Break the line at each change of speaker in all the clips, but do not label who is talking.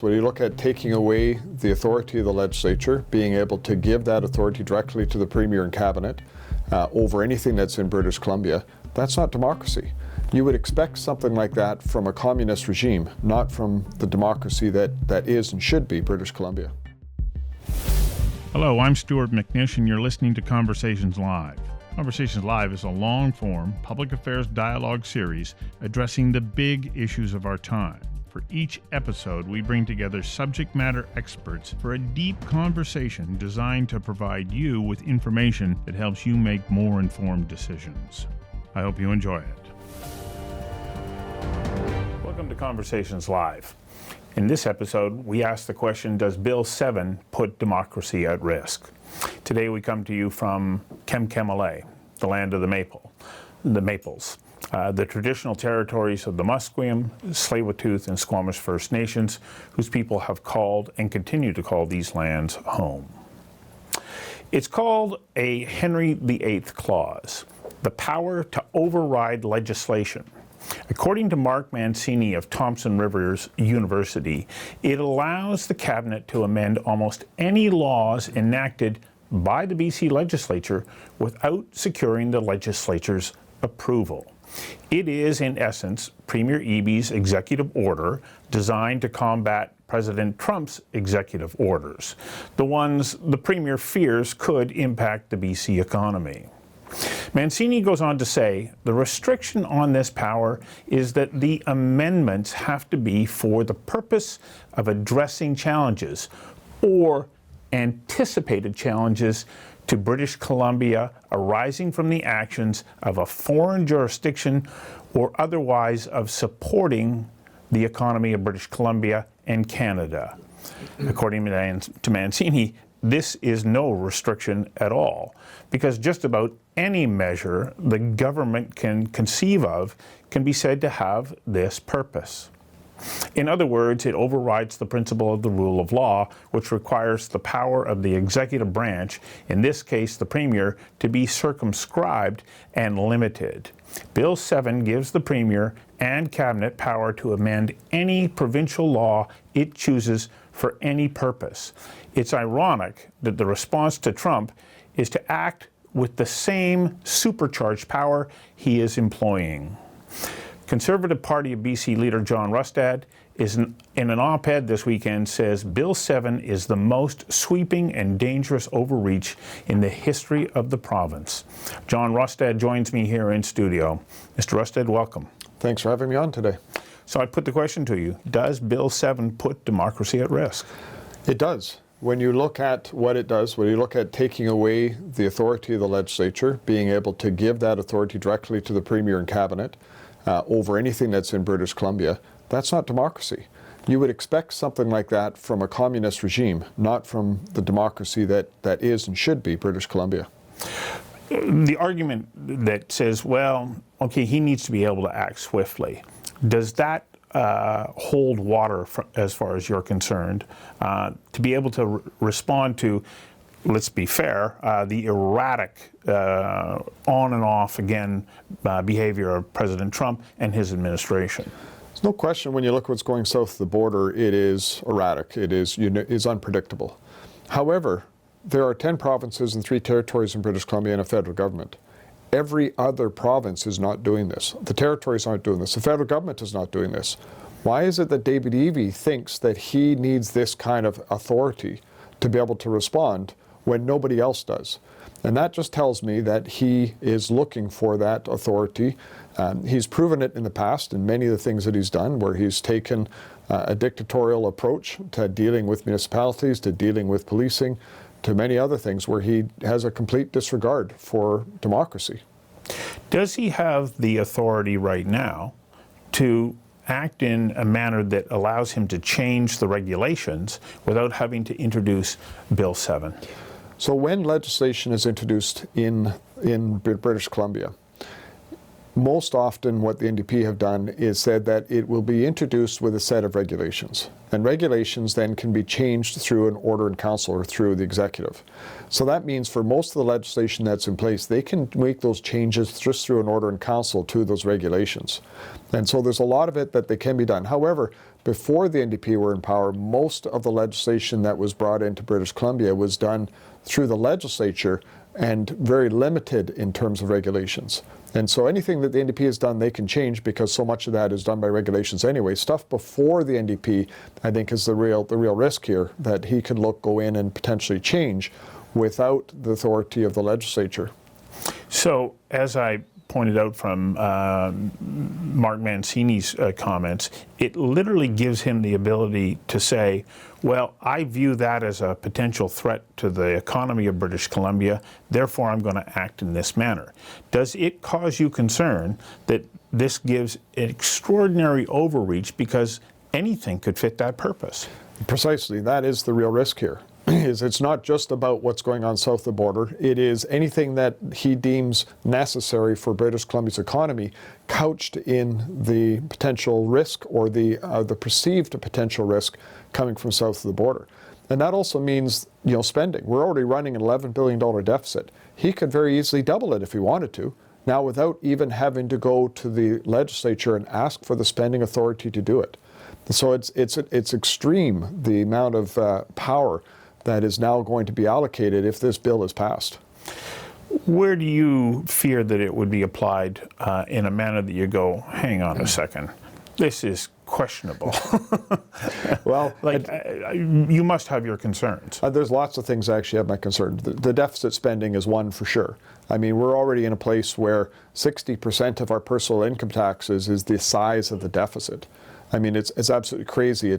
When you look at taking away the authority of the legislature, being able to give that authority directly to the Premier and Cabinet over anything that's in British Columbia, that's not democracy. You would expect something like that from a communist regime, not from the democracy that is and should be British Columbia.
Hello, I'm Stuart McNish, and you're listening to Conversations Live. Conversations Live is a long-form public affairs dialogue series addressing the big issues of our time. For each episode, we bring together subject matter experts for a deep conversation designed to provide you with information that helps you make more informed decisions. I hope you enjoy it. Welcome to Conversations Live. In this episode, we ask the question, does Bill-7 put democracy at risk? Today we come to you from Kem-Kem-Malay, the land of the maples. The traditional territories of the Musqueam, Tsleil-Waututh, and Squamish First Nations, whose people have called and continue to call these lands home. It's called a Henry VIII clause, the power to override legislation. According to Mark Mancini of Thompson Rivers University, it allows the Cabinet to amend almost any laws enacted by the BC legislature without securing the legislature's approval. It is, in essence, Premier Eby's executive order designed to combat President Trump's executive orders, the ones the Premier fears could impact the BC economy. Mancini goes on to say, the restriction on this power is that the amendments have to be for the purpose of addressing challenges or anticipated challenges to British Columbia arising from the actions of a foreign jurisdiction or otherwise of supporting the economy of British Columbia and Canada. According to Mancini, this is no restriction at all, because just about any measure the government can conceive of can be said to have this purpose. In other words, it overrides the principle of the rule of law, which requires the power of the executive branch, in this case the Premier, to be circumscribed and limited. Bill-7 gives the Premier and Cabinet power to amend any provincial law it chooses for any purpose. It's ironic that the response to Trump is to act with the same supercharged power he is employing. Conservative Party of BC leader John Rustad in an op-ed this weekend says Bill-7 is the most sweeping and dangerous overreach in the history of the province. John Rustad joins me here in studio. Mr. Rustad, welcome.
Thanks for having me on today.
So I put the question to you, does Bill-7 put democracy at risk?
It does. When you look at what it does, when you look at taking away the authority of the legislature, being able to give that authority directly to the Premier and Cabinet, over anything that's in British Columbia, that's not democracy. You would expect something like that from a communist regime, not from the democracy that is and should be British Columbia.
The argument that says, well, okay, he needs to be able to act swiftly, does that hold water as far as you're concerned, to be able to respond to, let's be fair, the erratic on and off again behavior of President Trump and his administration?
There's no question when you look at what's going south of the border, it is erratic, it is unpredictable. However, there are 10 provinces and 3 territories in British Columbia and a federal government. Every other province is not doing this. The territories aren't doing this. The federal government is not doing this. Why is it that David Eby thinks that he needs this kind of authority to be able to respond when nobody else does? And that just tells me that he is looking for that authority. He's proven it in the past in many of the things that he's done, where he's taken a dictatorial approach to dealing with municipalities, to dealing with policing, to many other things where he has a complete disregard for democracy.
Does he have the authority right now to act in a manner that allows him to change the regulations without having to introduce Bill-7?
So when legislation is introduced in British Columbia, most often what the NDP have done is said that it will be introduced with a set of regulations. And regulations then can be changed through an order in council or through the executive. So that means for most of the legislation that's in place, they can make those changes just through an order in council to those regulations. And so there's a lot of it that they can be done. However, before the NDP were in power, most of the legislation that was brought into British Columbia was done through the legislature and very limited in terms of regulations. And so anything that the NDP has done, they can change because so much of that is done by regulations anyway. Stuff before the NDP, I think, is the real risk here, that he can go in and potentially change without the authority of the legislature.
So, as I pointed out from Mark Mancini's comments, it literally gives him the ability to say, well, I view that as a potential threat to the economy of British Columbia, therefore I'm going to act in this manner. Does it cause you concern that this gives an extraordinary overreach because anything could fit that purpose?
Precisely. That is the real risk here. It's not just about what's going on south of the border. It is anything that he deems necessary for British Columbia's economy, couched in the potential risk or the perceived potential risk coming from south of the border. And that also means, spending. We're already running an $11 billion deficit. He could very easily double it if he wanted to, now without even having to go to the legislature and ask for the spending authority to do it. So it's extreme, the amount of power that is now going to be allocated if this bill is passed.
Where do you fear that it would be applied in a manner that you go, hang on a second, this is questionable?
Well,
you must have your concerns.
There's lots of things I actually have my concerns. The deficit spending is one for sure. I mean, we're already in a place where 60% of our personal income taxes is the size of the deficit. I mean, it's absolutely crazy.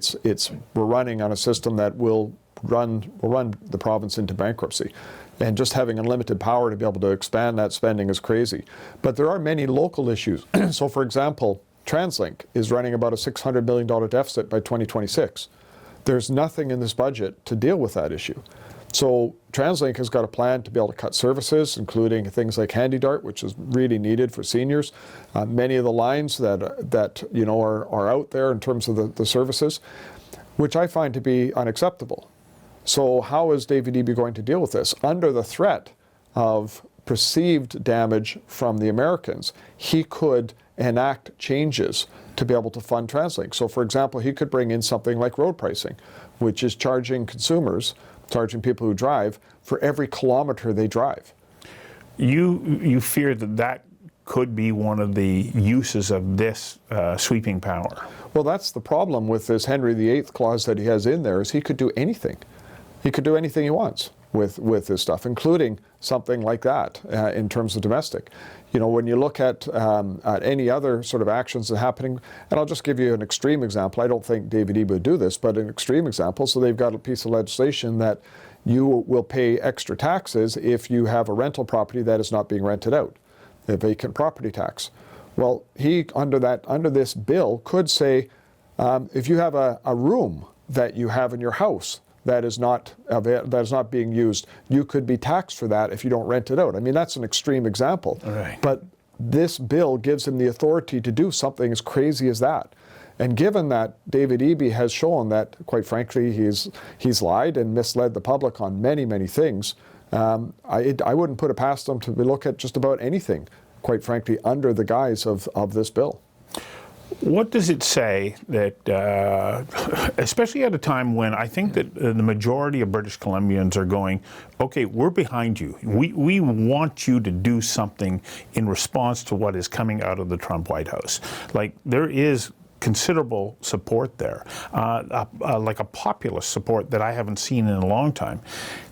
We're running on a system that will run the province into bankruptcy. And just having unlimited power to be able to expand that spending is crazy. But there are many local issues. So, for example, TransLink is running about a $600 million deficit by 2026. There's nothing in this budget to deal with that issue. So TransLink has got a plan to be able to cut services, including things like HandyDart, which is really needed for seniors. Many of the lines that are out there in terms of the services, which I find to be unacceptable. So how is David Eby going to deal with this? Under the threat of perceived damage from the Americans, he could enact changes to be able to fund TransLink. So, for example, he could bring in something like road pricing, which is charging people who drive for every kilometer they drive.
You fear that could be one of the uses of this sweeping power.
Well, that's the problem with this Henry VIII clause that he has in there, is he could do anything. He could do anything he wants with this stuff, including something like that in terms of domestic. When you look at any other sort of actions that are happening, and I'll just give you an extreme example. I don't think David Eby would do this, but an extreme example. So they've got a piece of legislation that you will pay extra taxes if you have a rental property that is not being rented out, a vacant property tax. Well, he, under this bill, could say, if you have a room that you have in your house that is not being used, you could be taxed for that if you don't rent it out. I mean, that's an extreme example.
Right.
But this bill gives him the authority to do something as crazy as that. And given that David Eby has shown that, quite frankly, he's lied and misled the public on many, many things, I wouldn't put it past him to look at just about anything, quite frankly, under the guise of this bill.
What does it say that, especially at a time when I think that the majority of British Columbians are going, okay, we're behind you. We want you to do something in response to what is coming out of the Trump White House. Like, there is considerable support there, like a populist support that I haven't seen in a long time.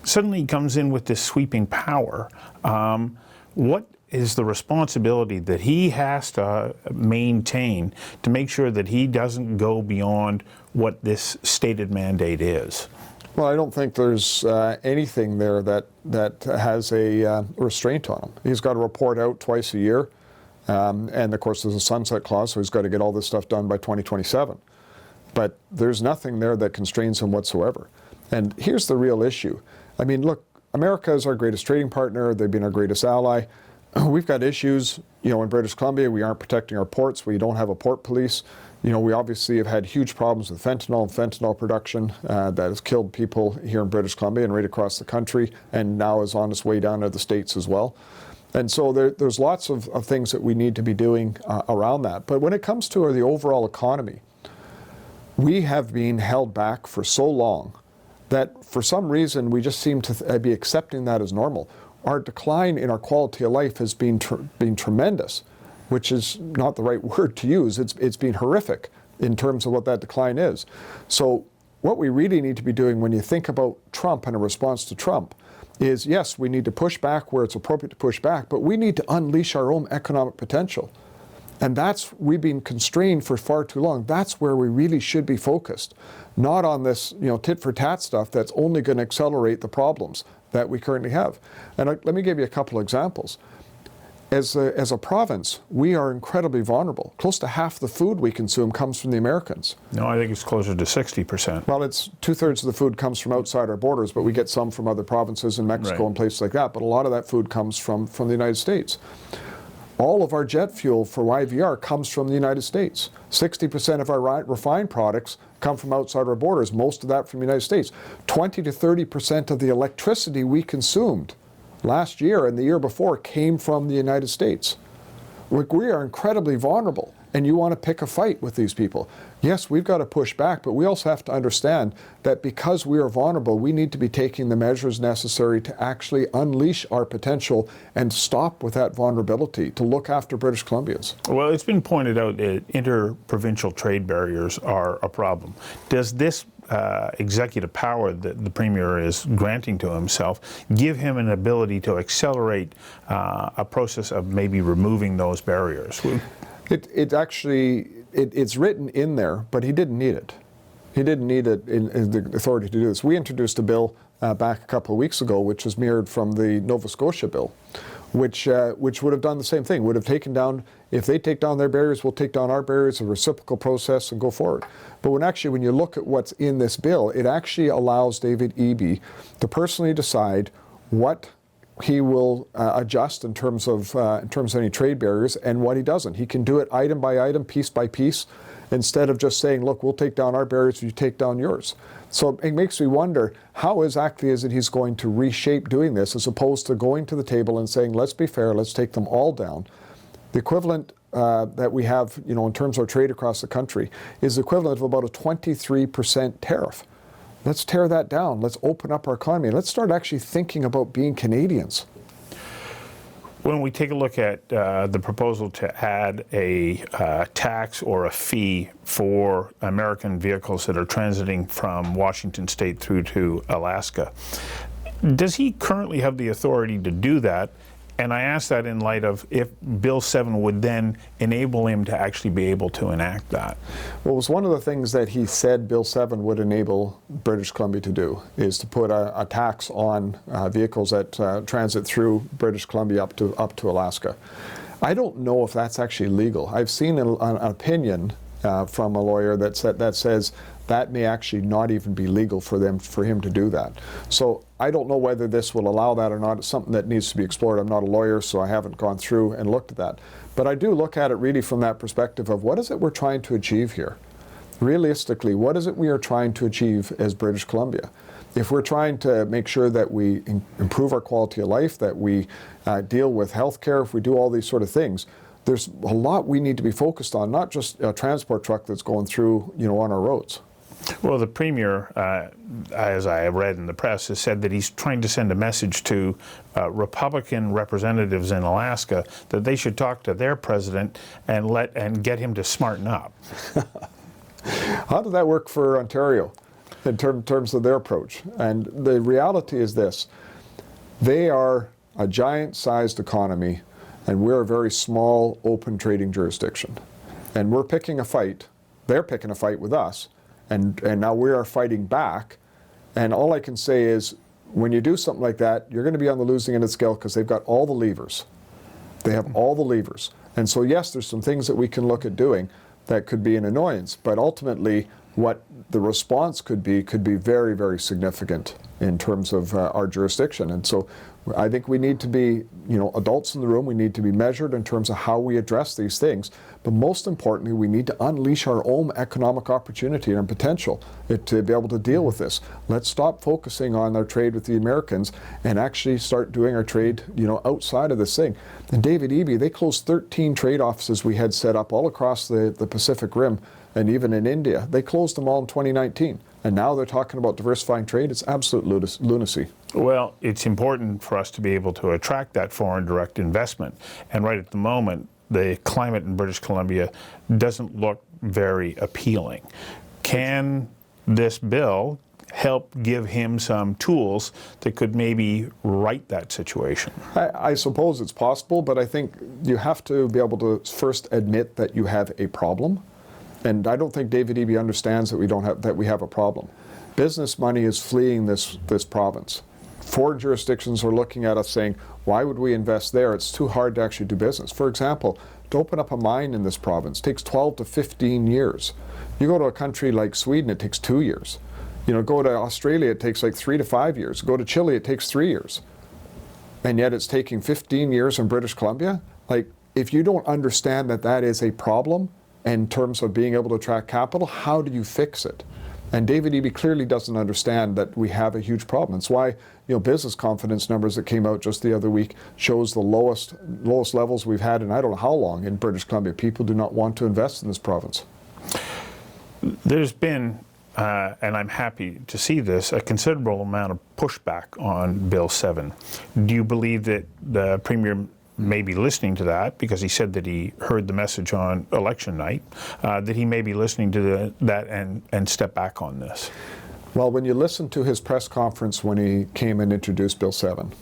Suddenly he comes in with this sweeping power. What is the responsibility that he has to maintain to make sure that he doesn't go beyond what this stated mandate is?
Well, I don't think there's anything there that has a restraint on him. He's got to report out twice a year, and of course there's a sunset clause, so he's got to get all this stuff done by 2027. But there's nothing there that constrains him whatsoever. And here's the real issue. I mean, look, America is our greatest trading partner. They've been our greatest ally. We've got issues, in British Columbia. We aren't protecting our ports. We don't have a port police. We obviously have had huge problems with fentanyl production that has killed people here in British Columbia and right across the country, and now is on its way down to the States as well. And so there's lots of things that we need to be doing around that. But when it comes to the overall economy, We have been held back for so long that for some reason we just seem to be accepting that as normal. Our decline in our quality of life has been tremendous, which is not the right word to use. It's been horrific in terms of what that decline is. So what we really need to be doing when you think about Trump and a response to Trump is, yes, we need to push back where it's appropriate to push back, but we need to unleash our own economic potential. And we've been constrained for far too long. That's where we really should be focused, not on this, tit for tat stuff that's only going to accelerate the problems that we currently have. And let me give you a couple examples. As a province, we are incredibly vulnerable. Close to half the food we consume comes from the Americans.
No, I think it's closer to 60%.
Well, it's 2/3 of the food comes from outside our borders, but we get some from other provinces in Mexico and places like that. But a lot of that food comes from the United States. All of our jet fuel for YVR comes from the United States. 60% of our refined products come from outside our borders, most of that from the United States. 20 to 30% of the electricity we consumed last year and the year before came from the United States. We are incredibly vulnerable, and you want to pick a fight with these people. Yes, we've got to push back, but we also have to understand that because we are vulnerable, we need to be taking the measures necessary to actually unleash our potential and stop with that vulnerability, to look after British Columbians.
Well, it's been pointed out that inter-provincial trade barriers are a problem. Does this executive power that the Premier is granting to himself give him an ability to accelerate a process of maybe removing those barriers?
It's written in there, but he didn't need it. He didn't need it in the authority to do this. We introduced a bill back a couple of weeks ago, which was mirrored from the Nova Scotia bill, which would have done the same thing. Would have taken down, if they take down their barriers, we'll take down our barriers, a reciprocal process, and go forward. But when you look at what's in this bill, it actually allows David Eby to personally decide what he will adjust in terms of any trade barriers and what he doesn't. He can do it item by item, piece by piece, instead of just saying, look, we'll take down our barriers, you take down yours. So it makes me wonder, how exactly is it he's going to reshape doing this, as opposed to going to the table and saying, let's be fair, let's take them all down. The equivalent that we have, in terms of our trade across the country, is the equivalent of about a 23% tariff. Let's tear that down. Let's open up our economy. Let's start actually thinking about being Canadians.
When we take a look at the proposal to add a tax or a fee for American vehicles that are transiting from Washington State through to Alaska, does he currently have the authority to do that? And I ask that in light of if Bill-7 would then enable him to actually be able to enact that.
Well, it was one of the things that he said Bill-7 would enable British Columbia to do, is to put a tax on vehicles that transit through British Columbia up to Alaska. I don't know if that's actually legal. I've seen an opinion from a lawyer that says that may actually not even be legal for him to do that. So I don't know whether this will allow that or not. It's something that needs to be explored. I'm not a lawyer, so I haven't gone through and looked at that. But I do look at it really from that perspective of, what is it we're trying to achieve here? Realistically, what is it we are trying to achieve as British Columbia? If we're trying to make sure that we improve our quality of life, that we deal with healthcare, if we do all these sort of things, there's a lot we need to be focused on, not just a transport truck that's going through, on our roads.
Well, the Premier, as I read in the press, has said that he's trying to send a message to Republican representatives in Alaska that they should talk to their president and get him to smarten up.
How did that work for Ontario in terms of their approach? And the reality is this: they are a giant-sized economy, and we're a very small, open trading jurisdiction. And we're picking a fight. They're picking a fight with us. And now we are fighting back. And all I can say is, when you do something like that, you're going to be on the losing end of the scale, because they've got all the levers. They have all the levers. And so, yes, there's some things that we can look at doing that could be an annoyance. But ultimately, what the response could be very, very significant in terms of our jurisdiction. And so I think we need to be, adults in the room. We need to be measured in terms of how we address these things. But most importantly, we need to unleash our own economic opportunity and potential to be able to deal with this. Let's stop focusing on our trade with the Americans and actually start doing our trade, outside of this thing. And David Eby, they closed 13 trade offices we had set up all across the Pacific Rim and even in India, they closed them all in 2019. And now they're talking about diversifying trade. It's absolute lunacy.
Well, it's important for us to be able to attract that foreign direct investment. And right at the moment, the climate in British Columbia doesn't look very appealing. Can this bill help give him some tools that could maybe right that situation?
I suppose it's possible, but I think you have to be able to first admit that you have a problem. And I don't think David Eby understands that we have a problem. Business money is fleeing this province. Foreign jurisdictions are looking at us saying, why would we invest there? It's too hard to actually do business. For example, to open up a mine in this province takes 12 to 15 years. You go to a country like Sweden, it takes 2 years. You know, go to Australia, it takes like 3 to 5 years. Go to Chile, it takes 3 years. And yet it's taking 15 years in British Columbia. Like, if you don't understand that that is a problem in terms of being able to attract capital, how do you fix it? And David Eby clearly doesn't understand that we have a huge problem. It's why, business confidence numbers that came out just the other week shows the lowest levels we've had in I don't know how long in British Columbia. People do not want to invest in this province.
There's been, and I'm happy to see this, a considerable amount of pushback on Bill-7. Do you believe that the Premier may be listening to that, because he said that he heard the message on election night, that he may be listening to that and step back on this?
Well, when you listen to his press conference when he came and introduced Bill-7,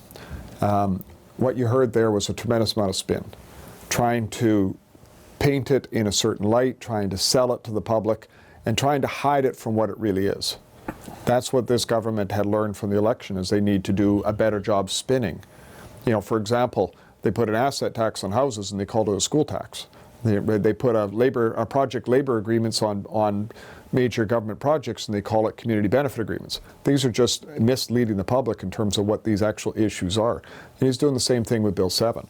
what you heard there was a tremendous amount of spin, trying to paint it in a certain light, trying to sell it to the public, and trying to hide it from what it really is. That's what this government had learned from the election, is they need to do a better job spinning. For example, they put an asset tax on houses and they called it a school tax. They put a project labor agreements on major government projects and they call it community benefit agreements. These are just misleading the public in terms of what these actual issues are. And he's doing the same thing with Bill-7.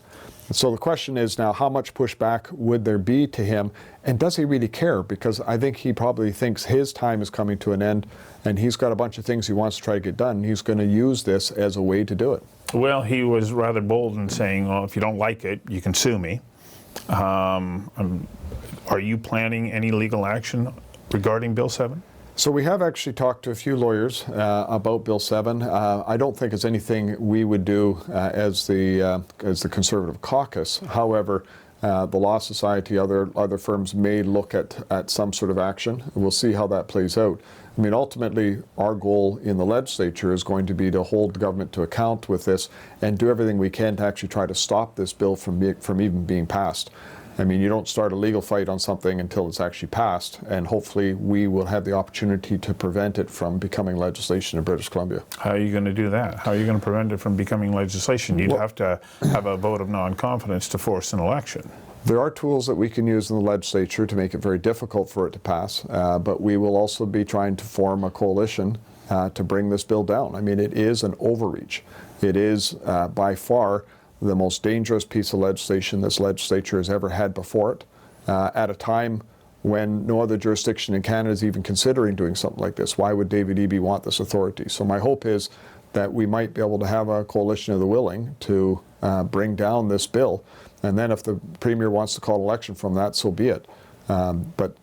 And so the question is now, how much pushback would there be to him, and does he really care? Because I think he probably thinks his time is coming to an end and he's got a bunch of things he wants to try to get done. He's going to use this as a way to do it.
Well, he was rather bold in saying, well, if you don't like it, you can sue me. Are you planning any legal action regarding Bill-7?
So we have actually talked to a few lawyers about Bill-7. I don't think it's anything we would do as the Conservative caucus. However, the Law Society, other firms may look at some sort of action. We'll see how that plays out. I mean, ultimately, our goal in the legislature is going to be to hold the government to account with this and do everything we can to actually try to stop this bill from even being passed. I mean, you don't start a legal fight on something until it's actually passed, and hopefully we will have the opportunity to prevent it from becoming legislation in British Columbia.
How are you going to do that? How are you going to prevent it from becoming legislation? You'd have to have a vote of non-confidence to force an election.
There are tools that we can use in the legislature to make it very difficult for it to pass, but we will also be trying to form a coalition to bring this bill down. I mean, it is an overreach. It is by far the most dangerous piece of legislation this legislature has ever had before it, at a time when no other jurisdiction in Canada is even considering doing something like this. Why would David Eby want this authority? So my hope is that we might be able to have a coalition of the willing to bring down this bill. And then if the Premier wants to call an election from that, so be it. But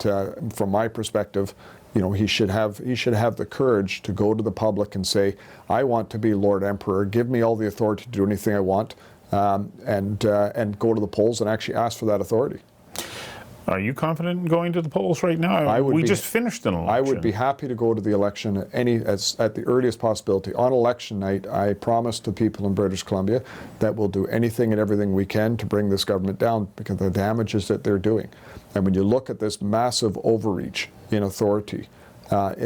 from my perspective, he should have the courage to go to the public and say, I want to be Lord Emperor, give me all the authority to do anything I want, and go to the polls and actually ask for that authority.
Are you confident in going to the polls right now? We just finished an election.
I would be happy to go to the election at the earliest possibility. On election night, I promise to people in British Columbia that we'll do anything and everything we can to bring this government down, because of the damages that they're doing. And when you look at this massive overreach in authority,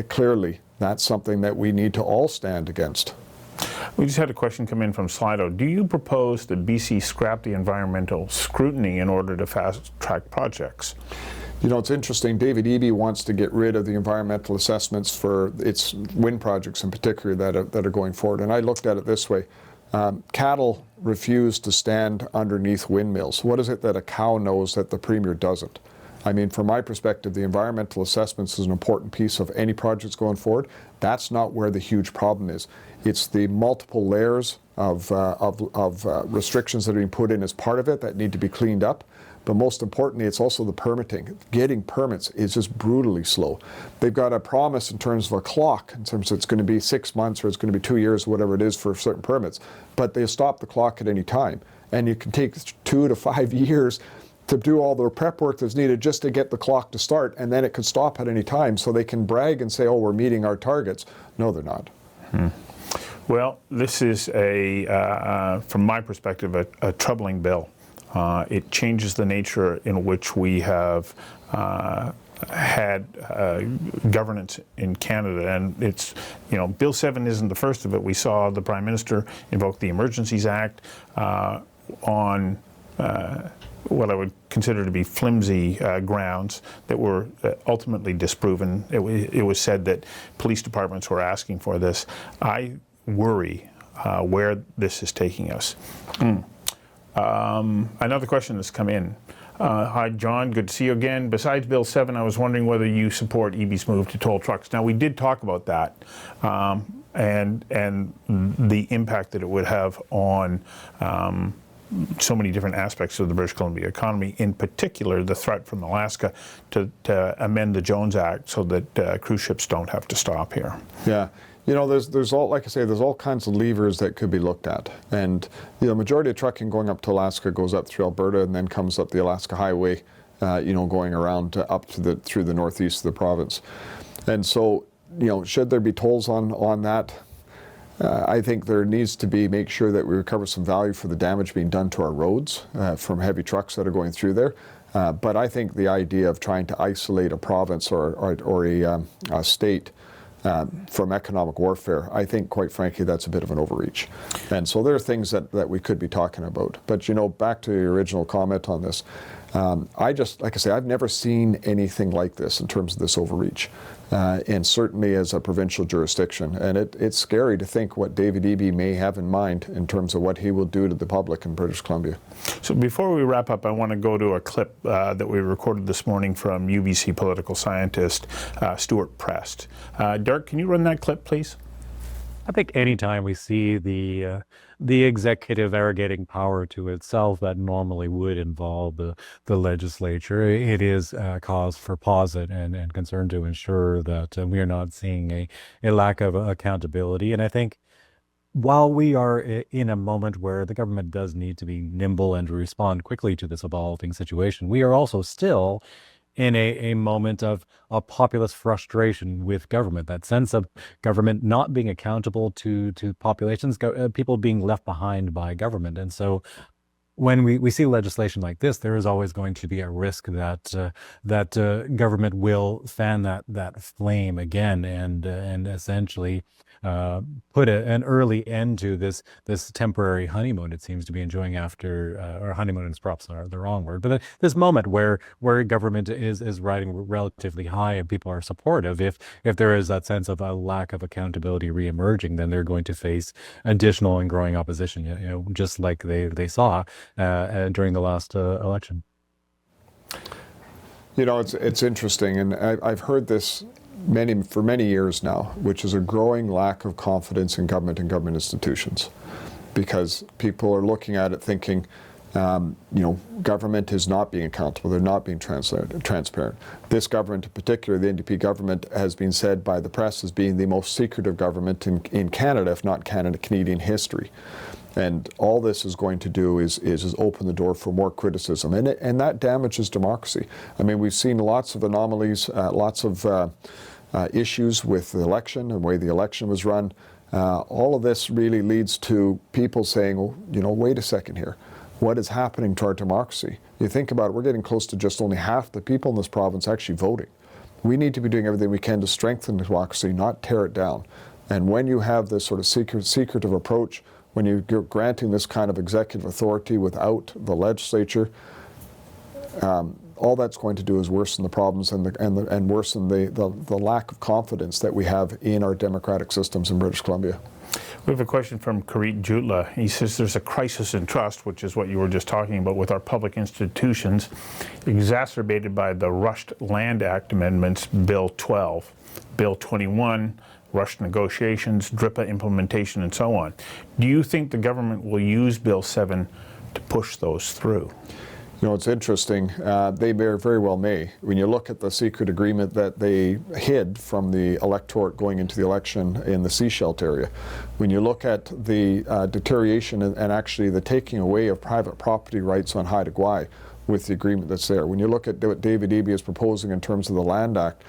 clearly that's something that we need to all stand against.
We just had a question come in from Slido. Do you propose that BC scrap the environmental scrutiny in order to fast-track projects?
It's interesting. David Eby wants to get rid of the environmental assessments for its wind projects in particular that are going forward. And I looked at it this way. Cattle refuse to stand underneath windmills. What is it that a cow knows that the Premier doesn't? I mean, from my perspective, the environmental assessments is an important piece of any projects going forward. That's not where the huge problem is. It's the multiple layers of restrictions that are being put in as part of it that need to be cleaned up. but most importantly, it's also the permitting. Getting permits is just brutally slow. They've got a promise in terms of a clock, in terms of it's going to be 6 months or it's going to be 2 years, whatever it is for certain permits, but they stop the clock at any time. And you can take 2 to 5 years to do all the prep work that's needed just to get the clock to start, and then it could stop at any time, so they can brag and say, oh, we're meeting our targets. No, they're not.
Well, this is from my perspective, a troubling bill. It changes the nature in which we have had governance in Canada, and it's, Bill-7 isn't the first of it. We saw the Prime Minister invoke the Emergencies Act on what I would consider to be flimsy grounds that were ultimately disproven. It was said that police departments were asking for this. I worry where this is taking us. Another question that's come in. Hi, John. Good to see you again. Besides Bill-7, I was wondering whether you support Eby's move to toll trucks. Now, we did talk about that and the impact that it would have on so many different aspects of the British Columbia economy, in particular the threat from Alaska to amend the Jones Act so that cruise ships don't have to stop here.
Yeah. There's all, like I say, there's all kinds of levers that could be looked at. And the majority of trucking going up to Alaska goes up through Alberta and then comes up the Alaska Highway, going around up to through the northeast of the province. And so, should there be tolls on that? I think there needs to be, make sure that we recover some value for the damage being done to our roads from heavy trucks that are going through there. But I think the idea of trying to isolate a province or a state from economic warfare, I think, quite frankly, that's a bit of an overreach. And so there are things that we could be talking about. But, back to your original comment on this, like I say, I've never seen anything like this in terms of this overreach, and certainly as a provincial jurisdiction. And it's scary to think what David Eby may have in mind in terms of what he will do to the public in British Columbia.
So before we wrap up, I want to go to a clip that we recorded this morning from UBC political scientist Stuart Prest. Dirk, can you run that clip, please?
I think anytime we see the executive arrogating power to itself that normally would involve the legislature, it is a cause for pause and concern to ensure that we are not seeing a lack of accountability. And I think while we are in a moment where the government does need to be nimble and respond quickly to this evolving situation, we are also still in a moment of populist frustration with government, that sense of government not being accountable to populations, people being left behind by government. And so when we see legislation like this, there is always going to be a risk that government will fan that flame again and essentially put an early end to this temporary honeymoon it seems to be enjoying after, or honeymoon is perhaps the wrong word, but this moment where government is riding relatively high and people are supportive. If there is that sense of a lack of accountability reemerging, then they're going to face additional and growing opposition, just like they saw during the last election.
It's interesting, and I've heard this for many years now, which is a growing lack of confidence in government and government institutions, because people are looking at it thinking, government is not being accountable, they're not being transparent. This government in particular, the NDP government, has been said by the press as being the most secretive government in Canada, if not Canadian history. And all this is going to do is open the door for more criticism, and that damages democracy. I mean, we've seen lots of anomalies, lots of issues with the election and the way the election was run. All of this really leads to people saying, wait a second here. What is happening to our democracy? You think about it, we're getting close to just only half the people in this province actually voting. We need to be doing everything we can to strengthen democracy, not tear it down. And when you have this sort of secretive approach, when you're granting this kind of executive authority without the legislature, all that's going to do is worsen the problems and worsen the lack of confidence that we have in our democratic systems in British Columbia.
We have a question from Karit Jutla. He says there's a crisis in trust, which is what you were just talking about with our public institutions, exacerbated by the rushed Land Act amendments, Bill 12, Bill 21, rushed negotiations, DRIPA implementation, and so on. Do you think the government will use Bill 7 to push those through?
You know, it's interesting. They very well may. When you look at the secret agreement that they hid from the electorate going into the election in the Seashell area, when you look at the deterioration and actually the taking away of private property rights on Haida Gwaii with the agreement that's there, when you look at what David Eby is proposing in terms of the Land Act,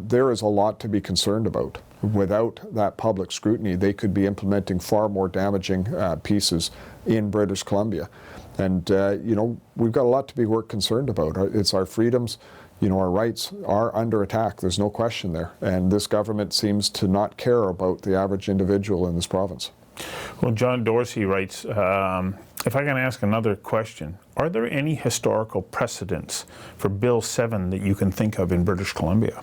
there is a lot to be concerned about. Without that public scrutiny, they could be implementing far more damaging pieces in British Columbia. And, you know, we've got a lot to be concerned about. It's our freedoms, you know, our rights are under attack. There's no question there. And this government seems to not care about the average individual in this province.
Well, John Dorsey writes, if I can ask another question, are there any historical precedents for Bill-7 that you can think of in British Columbia?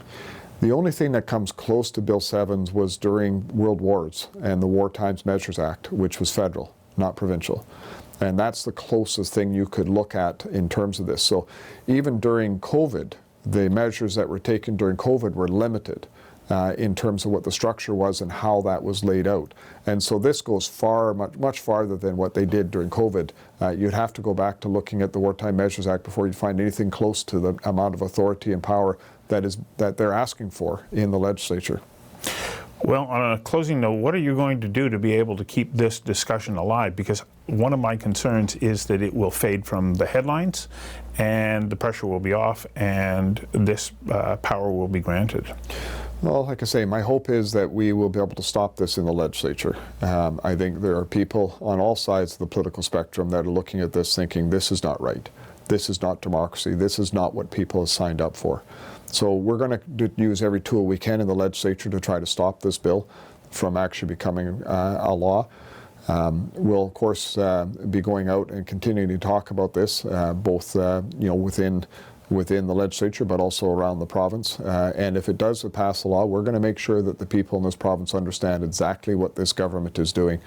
The only thing that comes close to Bill-7 was during World Wars and the Wartime Measures Act, which was federal, not provincial. And that's the closest thing you could look at in terms of this. So even during COVID, the measures that were taken during COVID were limited in terms of what the structure was and how that was laid out. And so this goes much farther than what they did during COVID. You'd have to go back to looking at the Wartime Measures Act before you'd find anything close to the amount of authority and power that they're asking for in the legislature.
Well, on a closing note, what are you going to do to be able to keep this discussion alive? Because one of my concerns is that it will fade from the headlines and the pressure will be off and this power will be granted.
Well, like I say, my hope is that we will be able to stop this in the legislature. I think there are people on all sides of the political spectrum that are looking at this thinking this is not right. This is not democracy. This is not what people have signed up for. So we're going to use every tool we can in the legislature to try to stop this bill from actually becoming a law. We'll, of course, be going out and continuing to talk about this, both you know, within the legislature, but also around the province. And if it does pass a law, we're going to make sure that the people in this province understand exactly what this government is doing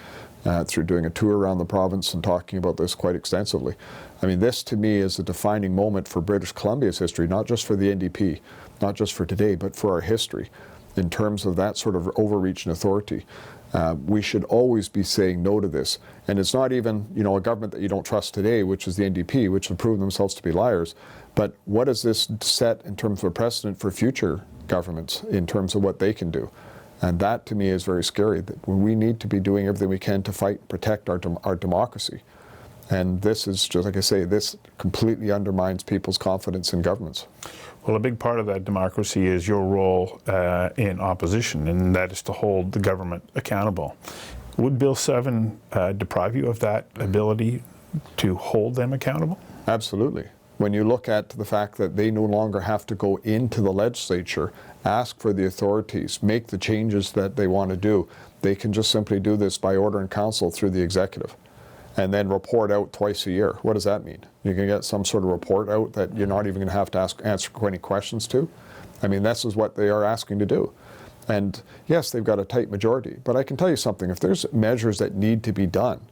through doing a tour around the province and talking about this quite extensively. I mean, this to me is a defining moment for British Columbia's history, not just for the NDP, not just for today, but for our history in terms of that sort of overreach and authority. We should always be saying no to this. And it's not even, you know, a government that you don't trust today, which is the NDP, which have proven themselves to be liars. But what does this set in terms of a precedent for future governments in terms of what they can do? And that to me is very scary, that we need to be doing everything we can to fight and protect our democracy. And this is, just like I say, this completely undermines people's confidence in governments.
Well, a big part of that democracy is your role in opposition, and that is to hold the government accountable. Would Bill-7 deprive you of that ability to hold them accountable?
Absolutely. When you look at the fact that they no longer have to go into the legislature, ask for the authorities, make the changes that they want to do, they can just simply do this by order in council through the executive and then report out twice a year. What does that mean? You can get some sort of report out that you're not even going to have to answer any questions to? I mean, this is what they are asking to do. And yes, they've got a tight majority, but I can tell you something, if there's measures that need to be done,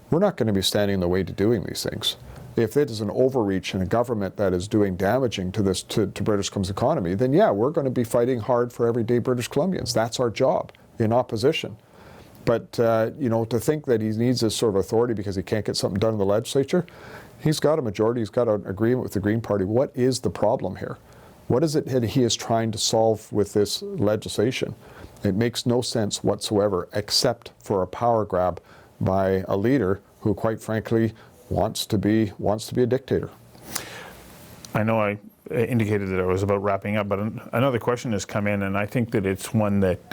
we're not going to be standing in the way to doing these things. If it is an overreach in a government that is doing damaging to this to British Columbia's economy, then yeah, we're going to be fighting hard for everyday British Columbians. That's our job in opposition. But you know, to think that he needs this sort of authority because he can't get something done in the legislature, he's got a majority, he's got an agreement with the Green Party. What is the problem here? What is it that he is trying to solve with this legislation? It makes no sense whatsoever, except for a power grab by a leader who, quite frankly, wants to be a dictator.
I know I indicated that I was about wrapping up, but another question has come in, and I think that it's one that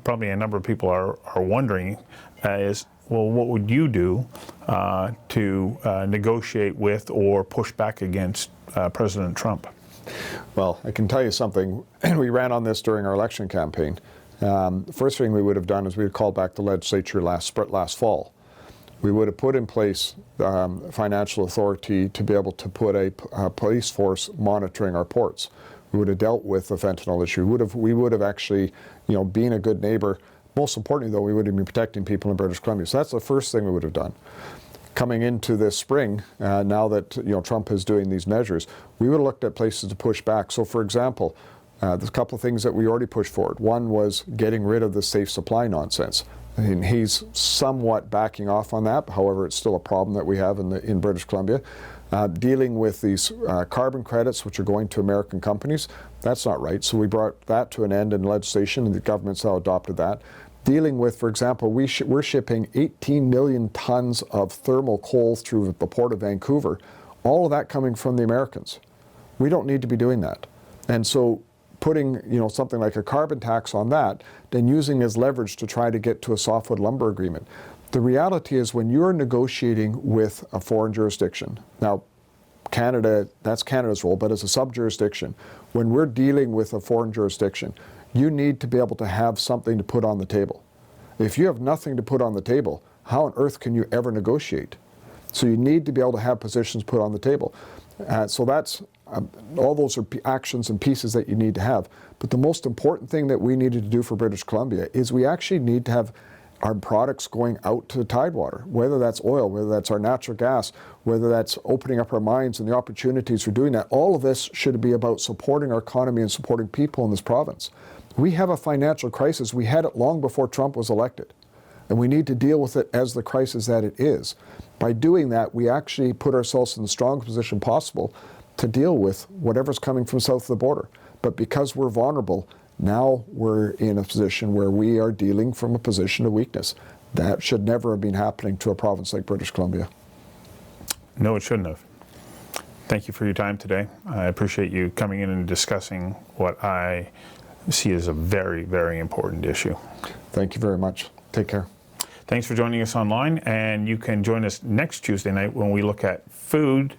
probably a number of people are wondering is, well, what would you do to negotiate with or push back against President Trump?
Well, I can tell you something. We ran on this during our election campaign. The first thing we would have done is we would call back the legislature last fall. We would have put in place financial authority to be able to put a police force monitoring our ports. We would have dealt with the fentanyl issue. We would have actually, you know, been a good neighbor. Most importantly, though, we would have been protecting people in British Columbia. So that's the first thing we would have done. Coming into this spring, now that, you know, Trump is doing these measures, we would have looked at places to push back. So, for example, there's a couple of things that we already pushed forward. One was getting rid of the safe supply nonsense. I mean, he's somewhat backing off on that. However, it's still a problem that we have in British Columbia. Dealing with these carbon credits, which are going to American companies, that's not right. So we brought that to an end in legislation, and the government's now adopted that. Dealing with, for example, we're shipping 18 million tons of thermal coal through the port of Vancouver, all of that coming from the Americans. We don't need to be doing that. And so putting something like a carbon tax on that, then using as leverage to try to get to a softwood lumber agreement. The reality is when you're negotiating with a foreign jurisdiction, now Canada, that's Canada's role, but as a sub-jurisdiction, when we're dealing with a foreign jurisdiction, you need to be able to have something to put on the table. If you have nothing to put on the table, how on earth can you ever negotiate? So you need to be able to have positions put on the table. So that's, all those are actions and pieces that you need to have. But the most important thing that we needed to do for British Columbia is we actually need to have our products going out to the tidewater, whether that's oil, whether that's our natural gas, whether that's opening up our mines and the opportunities for doing that. All of this should be about supporting our economy and supporting people in this province. We have a financial crisis. We had it long before Trump was elected, and we need to deal with it as the crisis that it is. By doing that, we actually put ourselves in the strongest position possible to deal with whatever's coming from south of the border. But because we're vulnerable, now we're in a position where we are dealing from a position of weakness. That should never have been happening to a province like British Columbia.
No, it shouldn't have. Thank you for your time today. I appreciate you coming in and discussing what I see as a very, very important issue.
Thank you very much. Take care.
Thanks for joining us online, and you can join us next Tuesday night when we look at food,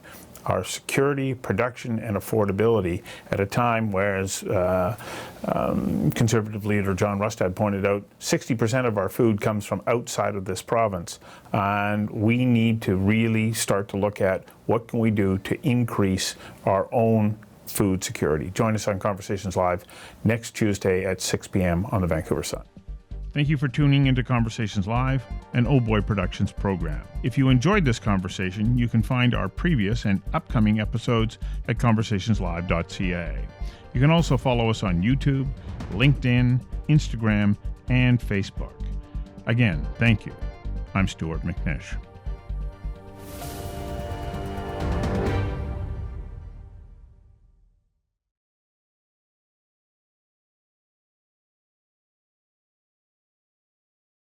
our security, production, and affordability at a time where, as Conservative leader John Rustad pointed out, 60% of our food comes from outside of this province. And we need to really start to look at what can we do to increase our own food security. Join us on Conversations Live next Tuesday at 6 p.m. on the Vancouver Sun. Thank you for tuning into Conversations Live, an Oh Boy Productions program. If you enjoyed this conversation, you can find our previous and upcoming episodes at conversationslive.ca. You can also follow us on YouTube, LinkedIn, Instagram, and Facebook. Again, thank you. I'm Stuart McNish.